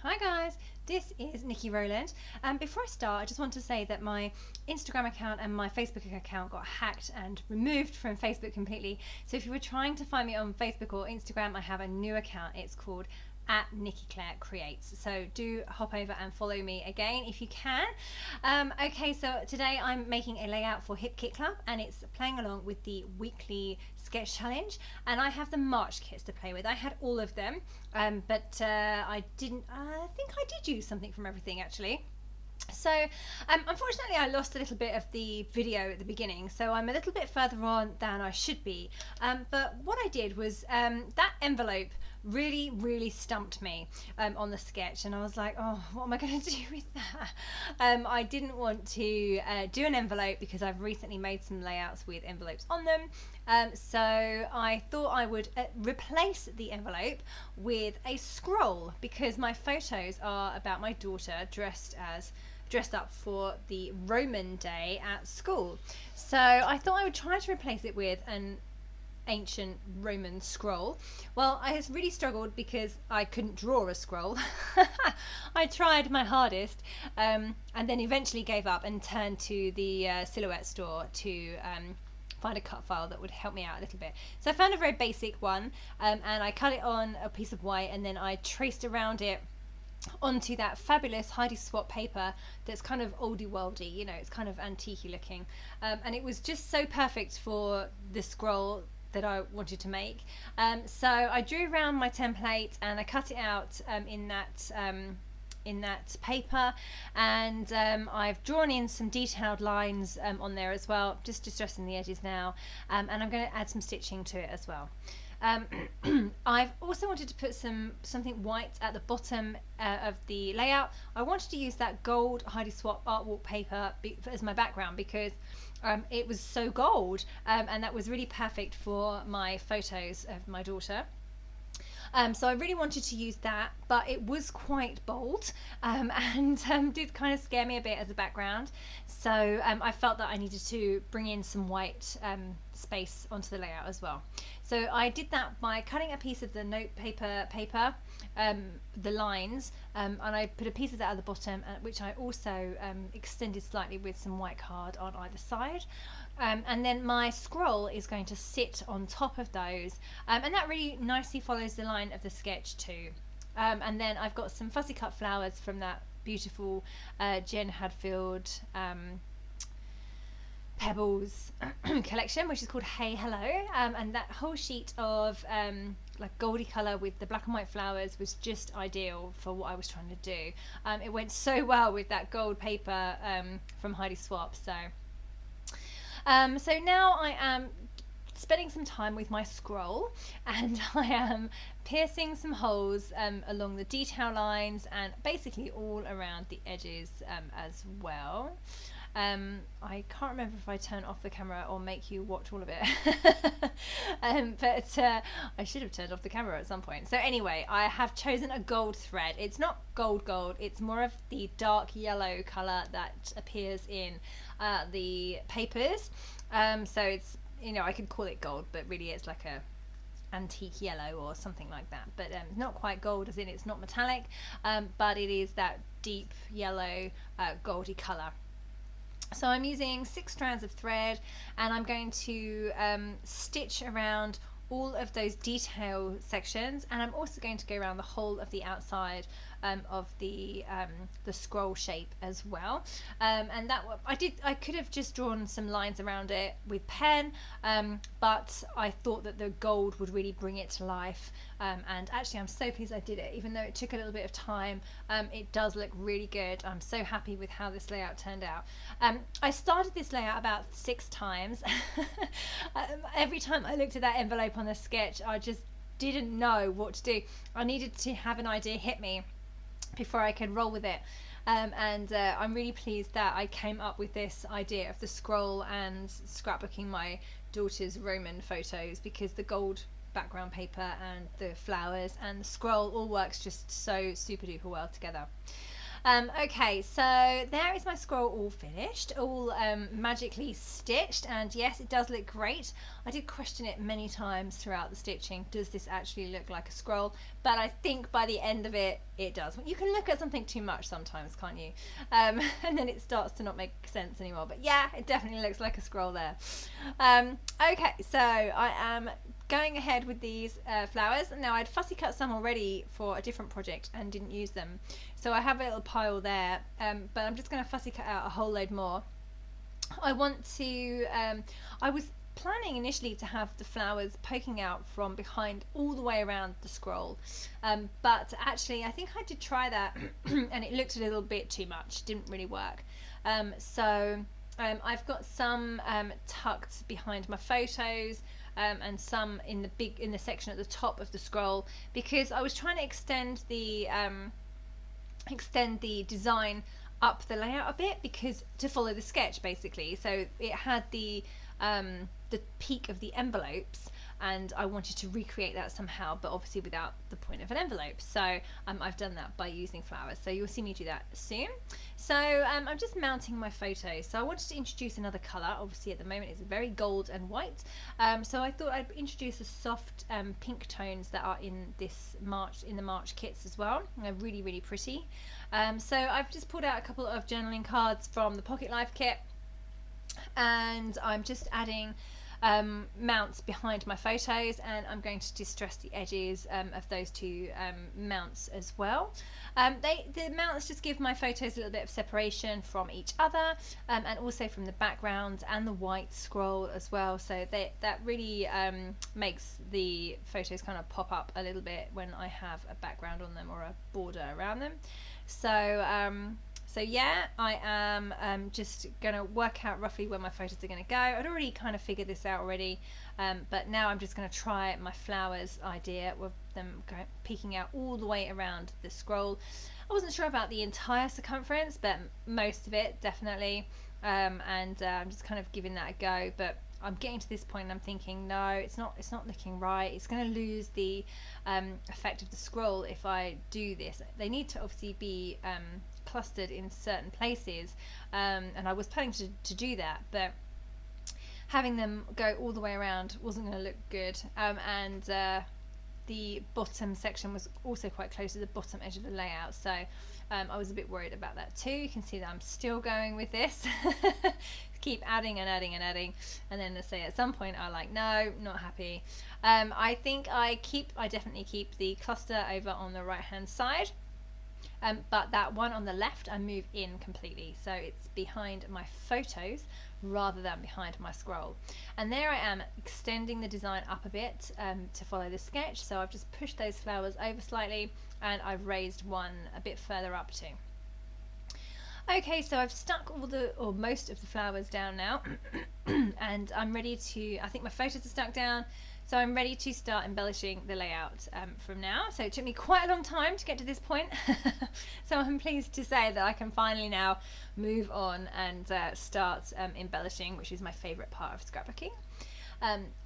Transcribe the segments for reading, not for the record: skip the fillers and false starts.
Hi guys, this is Niki Rowland. Before I start, I just want to say that my Instagram account and my Facebook account got hacked and removed from Facebook completely. So if you were trying to find me on Facebook or Instagram, I have a new account. It's called @NikiClaire_Creates. So do hop over and follow me again if you can. Okay, so today I'm making a layout for Hip Kit Club and it's playing along with the weekly sketch challenge, and I have the March kits to play with. I had all of them, but I think I did use something from everything actually. So unfortunately I lost a little bit of the video at the beginning, so I'm a little bit further on than I should be, but what I did was that envelope really stumped me on the sketch, and I was like, oh, what am I going to do with that? I didn't want to do an envelope because I've recently made some layouts with envelopes on them, so I thought I would replace the envelope with a scroll, because my photos are about my daughter dressed up for the Roman day at school. So I thought I would try to replace it with an ancient Roman scroll. Well, I really struggled because I couldn't draw a scroll. I tried my hardest, and then eventually gave up and turned to the silhouette store to find a cut file that would help me out a little bit. So I found a very basic one, and I cut it on a piece of white, and then I traced around it onto that fabulous Heidi Swapp paper that's kind of oldie worldy, you know, it's kind of antique looking, and it was just so perfect for the scroll that I wanted to make. So I drew around my template and I cut it out in that paper, and I've drawn in some detailed lines on there as well, just distressing the edges now, and I'm going to add some stitching to it as well. I've also wanted to put something white at the bottom of the layout. I wanted to use that gold Heidi Swapp art walk paper as my background because it was so gold, and that was really perfect for my photos of my daughter. So I really wanted to use that, but it was quite bold, and did kind of scare me a bit as a background. So I felt that I needed to bring in some white space onto the layout as well. So I did that by cutting a piece of the note paper, the lines, and I put a piece of that at the bottom, which I also extended slightly with some white card on either side. And then my scroll is going to sit on top of those, and that really nicely follows the line of the sketch too. And then I've got some fussy cut flowers from that beautiful Jen Hadfield Pebbles collection, which is called Hey Hello, and that whole sheet of like goldy colour with the black and white flowers was just ideal for what I was trying to do. It went so well with that gold paper from Heidi Swapp. So now I am spending some time with my scroll, and I am piercing some holes along the detail lines and basically all around the edges as well. I can't remember if I turn off the camera or make you watch all of it, but I should have turned off the camera at some point. So anyway, I have chosen a gold thread. It's not gold, it's more of the dark yellow colour that appears in the papers. So it's, you know, I could call it gold, but really it's like a antique yellow or something like that, but not quite gold as in it's not metallic, but it is that deep yellow goldy colour. So I'm using 6 strands of thread, and I'm going to stitch around all of those detail sections, and I'm also going to go around the whole of the outside of the scroll shape as well. And that I could have just drawn some lines around it with pen, but I thought that the gold would really bring it to life. And actually, I'm so pleased I did it, even though it took a little bit of time. It does look really good. I'm so happy with how this layout turned out. I started this layout about 6 times. Every time I looked at that envelope on the sketch, I just didn't know what to do. I needed to have an idea hit me before I could roll with it. And I'm really pleased that I came up with this idea of the scroll and scrapbooking my daughter's Roman photos, because the gold background paper and the flowers and the scroll all works just so super duper well together. Okay, so there is my scroll all finished, all magically stitched, and yes, it does look great. I did question it many times throughout the stitching, does this actually look like a scroll? But I think by the end of it, it does. You can look at something too much sometimes, can't you? And then it starts to not make sense anymore. But yeah, it definitely looks like a scroll there. Okay, so I am going ahead with these flowers. Now, I'd fussy cut some already for a different project and didn't use them, so I have a little pile there, but I'm just going to fussy cut out a whole load more. I want to I was planning initially to have the flowers poking out from behind all the way around the scroll, but actually I think I did try that and it looked a little bit too much, didn't really work. I've got some tucked behind my photos, and some in the section at the top of the scroll, because I was trying to extend the design up the layout a bit, because to follow the sketch basically. So it had the peak of the envelopes, and I wanted to recreate that somehow, but obviously without the point of an envelope. So I've done that by using flowers, so you'll see me do that soon. So I'm just mounting my photos. So I wanted to introduce another colour. Obviously at the moment it's very gold and white, so I thought I'd introduce the soft pink tones that are in the March kits as well. They're really, really pretty. So I've just pulled out a couple of journaling cards from the Pocket Life kit, and I'm just adding mounts behind my photos, and I'm going to distress the edges of those two mounts as well. The mounts just give my photos a little bit of separation from each other, and also from the background and the white scroll as well, so that really makes the photos kind of pop up a little bit when I have a background on them or a border around them. So yeah, I am just going to work out roughly where my photos are going to go. I'd already kind of figured this out already, but now I'm just going to try my flowers idea with them peeking out all the way around the scroll. I wasn't sure about the entire circumference, but most of it definitely, and I'm just kind of giving that a go. But I'm getting to this point and I'm thinking, no, it's not looking right. It's going to lose the effect of the scroll if I do this. They need to obviously be clustered in certain places, and I was planning to do that, but having them go all the way around wasn't going to look good, and the bottom section was also quite close to the bottom edge of the layout, so I was a bit worried about that too. You can see that I'm still going with this. Keep adding and adding and adding, and then to say at some point I like, no, not happy. I think I definitely keep the cluster over on the right hand side, but that one on the left I move in completely, so it's behind my photos rather than behind my scroll. And there I am extending the design up a bit to follow the sketch, so I've just pushed those flowers over slightly, and I've raised one a bit further up too. Okay, so I've stuck most of the flowers down now, and I'm ready to, I think my photos are stuck down, so I'm ready to start embellishing the layout from now. So it took me quite a long time to get to this point, so I'm pleased to say that I can finally now move on and start embellishing, which is my favourite part of scrapbooking.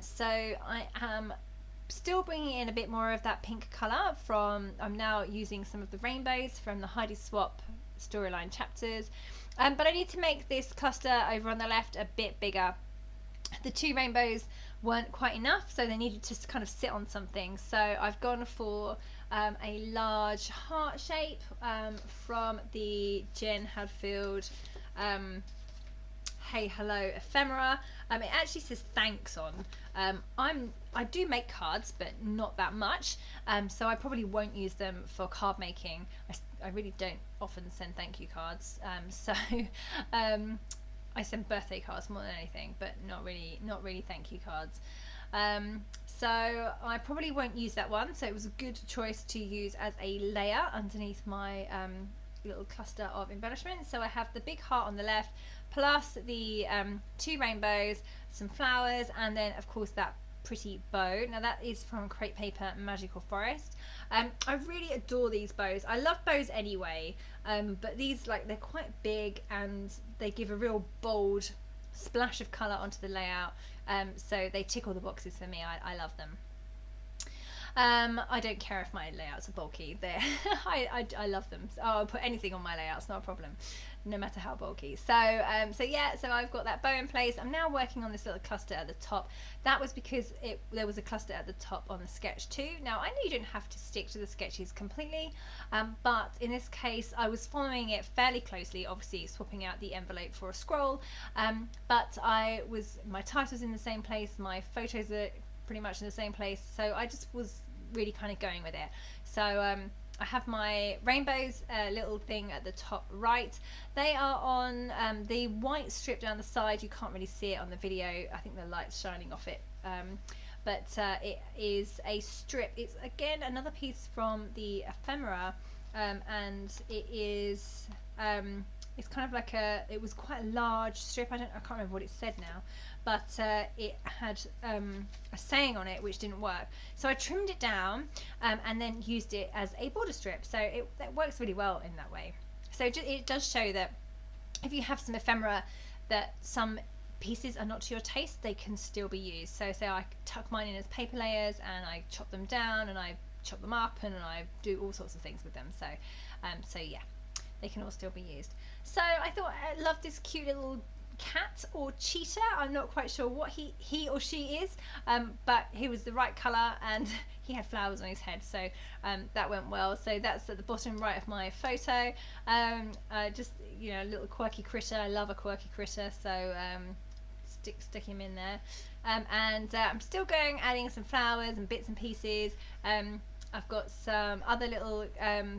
So I am still bringing in a bit more of that pink colour I'm now using some of the rainbows from the Heidi Swapp storyline chapters, but I need to make this cluster over on the left a bit bigger. The two rainbows weren't quite enough, so they needed to kind of sit on something, so I've gone for a large heart shape from the Jen Hadfield Hey Hello ephemera. It actually says thanks on. I do make cards, but not that much, so I probably won't use them for card making. I really don't often send thank you cards, so I send birthday cards more than anything, but not really thank you cards. So I probably won't use that one, so it was a good choice to use as a layer underneath my little cluster of embellishments. So I have the big heart on the left, plus the two rainbows, some flowers, and then of course that pretty bow. Now that is from Crepe Paper Magical Forest. I really adore these bows. I love bows anyway, but these, they're quite big and they give a real bold splash of colour onto the layout, so they tick all the boxes for me. I love them. I don't care if my layouts are bulky. I love them. So I'll put anything on my layouts, not a problem, no matter how bulky. So so I've got that bow in place. I'm now working on this little cluster at the top. That was because there was a cluster at the top on the sketch too. Now I know you don't have to stick to the sketches completely, but in this case I was following it fairly closely, obviously swapping out the envelope for a scroll, but my title's in the same place, my photos are pretty much in the same place, so I just was really kind of going with it. So I have my rainbows little thing at the top right. They are on the white strip down the side. You can't really see it on the video, I think the light's shining off it, but it is a strip. It's again another piece from the ephemera, and it is it's kind of like it was quite a large strip. I can't remember what it said now, but it had a saying on it which didn't work, so I trimmed it down and then used it as a border strip. So that works really well in that way. So it does show that if you have some ephemera that some pieces are not to your taste, they can still be used. So say I tuck mine in as paper layers and I chop them down and I chop them up and I do all sorts of things with them. So yeah, they can all still be used. So I thought I love this cute little cat or cheetah. I'm not quite sure what he or she is, but he was the right colour and he had flowers on his head, so that went well. So that's at the bottom right of my photo. Just, you know, a little quirky critter. I love a quirky critter, so stick him in there. And I'm still adding some flowers and bits and pieces. I've got some other little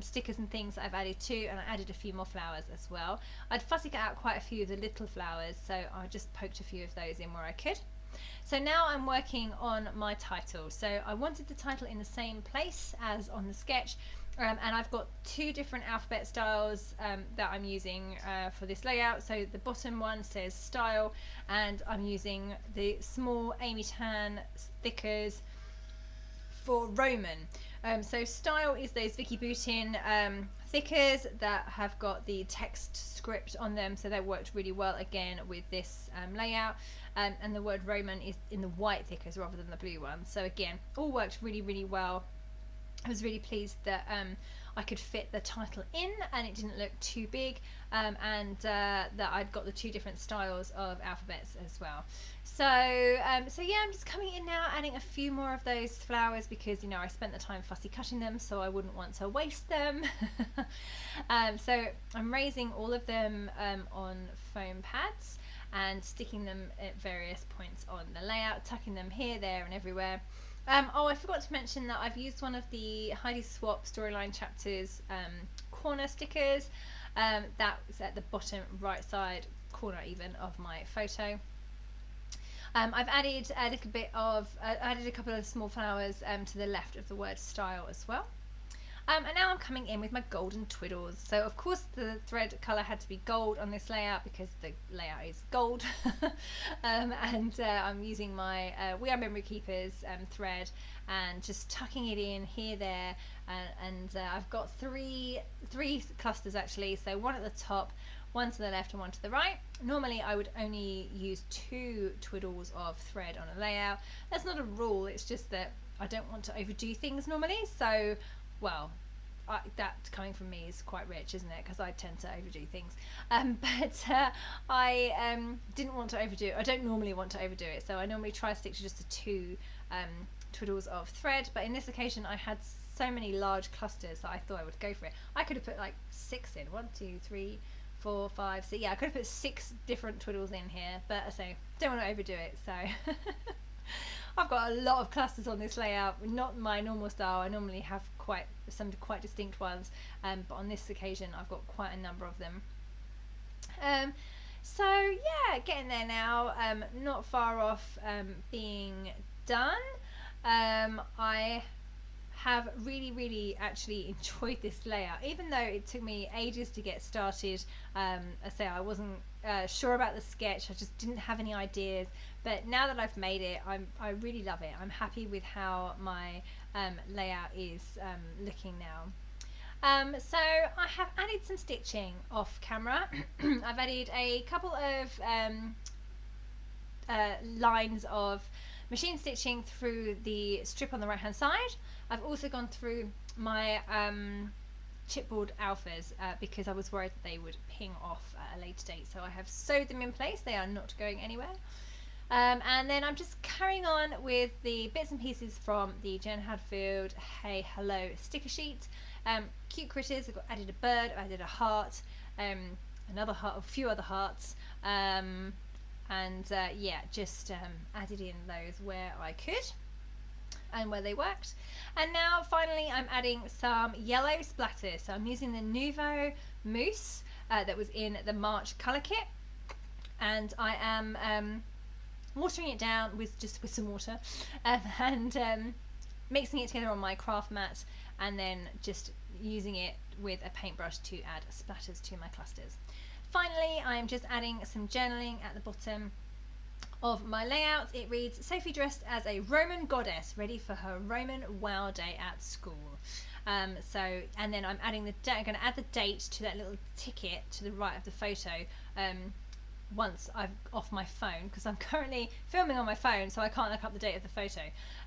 stickers and things that I've added too, and I added a few more flowers as well. I'd fussy cut out quite a few of the little flowers, so I just poked a few of those in where I could. So now I'm working on my title. So I wanted the title in the same place as on the sketch, and I've got two different alphabet styles that I'm using for this layout. So the bottom one says style, and I'm using the small Amy Tan thickers for Roman. So style is those Vicky Boutin thickers that have got the text script on them, so they worked really well again with this layout. And the word Roman is in the white thickers rather than the blue one. So again, all worked really, really well. I was really pleased that I could fit the title in and it didn't look too big, and that I'd got the two different styles of alphabets as well. So yeah, I'm just coming in now, adding a few more of those flowers because, you know, I spent the time fussy cutting them, so I wouldn't want to waste them. So I'm raising all of them on foam pads and sticking them at various points on the layout, tucking them here, there and everywhere. Oh, I forgot to mention that I've used one of the Heidi Swapp storyline chapters corner stickers. That's at the bottom right side corner even of my photo. I've added a little bit of, added a couple of small flowers to the left of the word style as well. And now I'm coming in with my golden twiddles. So of course the thread colour had to be gold on this layout because the layout is gold. And I'm using my We Are Memory Keepers thread and just tucking it in here, there, and I've got three clusters actually. So one at the top, one to the left and one to the right. Normally I would only use 2 twiddles of thread on a layout. That's not a rule, it's just that I don't want to overdo things normally. So, well, that coming from me is quite rich, isn't it? Because I tend to overdo things. But I didn't want to overdo it. I don't normally want to overdo it, so I normally try to stick to just the 2 twiddles of thread. But in this occasion I had so many large clusters that I thought I would go for it. I could have put like 6 in, 1, 2, 3, 4, 5. So yeah, I could have put 6 different twiddles in here, but I say don't want to overdo it. So I've got a lot of clusters on this layout, not my normal style. I normally have some quite distinct ones, but on this occasion I've got quite a number of them. So yeah, getting there now, not far off being done. I have really actually enjoyed this layout, even though it took me ages to get started. I say I wasn't sure about the sketch, I just didn't have any ideas, but now that I've made it, I really love it. I'm happy with how my layout is looking now. So I have added some stitching off camera. I've added a couple of lines of machine stitching through the strip on the right hand side. I've also gone through my chipboard alphas because I was worried that they would ping off at a later date, so I have sewed them in place. They are not going anywhere. And then I'm just carrying on with the bits and pieces from the Jen Hadfield Hey Hello sticker sheet. Cute critters. I've added a bird, I've added a heart, another heart, a few other hearts, yeah, just added in those where I could and where they worked. And now finally I'm adding some yellow splatters. So I'm using the Nouveau Mousse that was in the March colour kit, and I am watering it down with some water and mixing it together on my craft mat, and then just using it with a paintbrush to add splatters to my clusters. Finally, I'm just adding some journaling at the bottom of my layout. It reads, Sophie dressed as a Roman goddess, ready for her Roman wow day at school. And then I'm adding I'm going to add the date to that little ticket to the right of the photo once I'm off my phone, because I'm currently filming on my phone, so I can't look up the date of the photo.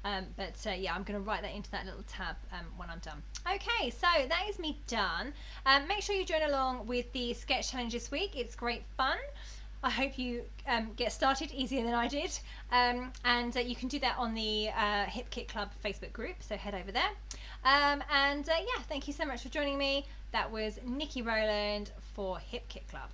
Yeah, I'm going to write that into that little tab when I'm done. Okay, so that is me done. Make sure you join along with the sketch challenge this week. It's great fun. I hope you get started easier than I did. You can do that on the Hip Kit Club Facebook group, so head over there. Yeah, thank you so much for joining me. That was Niki Rowland for Hip Kit Club.